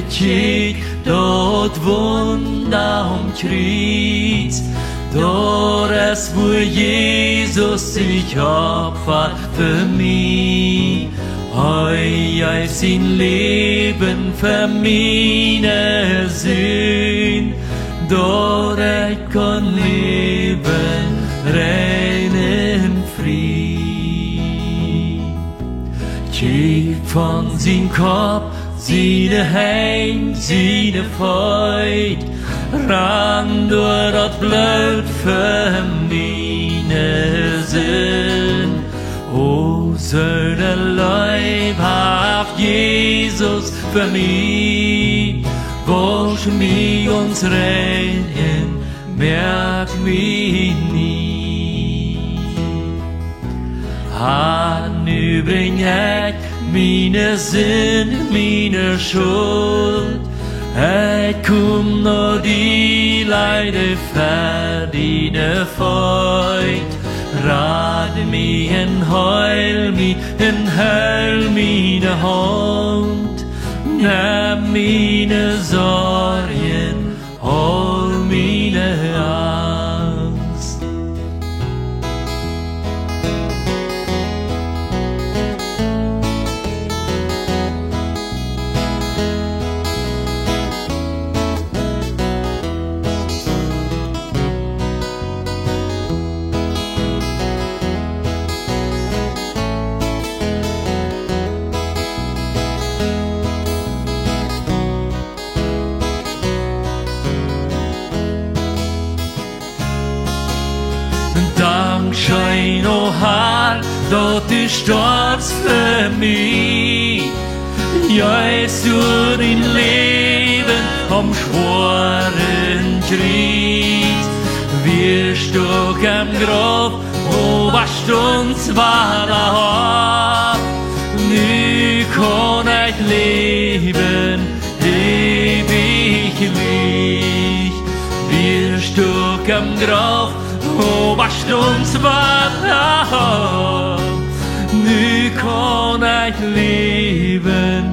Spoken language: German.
Kritik, dort Wunder am Kreuz, dort es, wo Jesus sich opfert für mich. Heu auf sein Leben für meine Sünd, dort ich kann leben, reinen Fried. Kiek von sein Kopf, seine Heim, seine Freud, ran durch das Blut für meine Sünd. O seine Leibhaft Jesus für mich, wasch mich uns rein, merk mich nie. Nu bring ich meine Sünde, meine Schuld, ich komm nur die Leide verdiene Freud. Rade mich und heul mich und heul meine Hand. Nimm meine Sorgen, hol meine Angst. Dankeschön, o Herr, dass du stirbst für mich. Jesus, du dein Leben am schweren Kreuz. Wir stock am Grab, o wascht uns Wasser. Nu kann ich leben, ewiglich. Wir stock am Grab, o wascht uns Wasser, nu kann ich leben,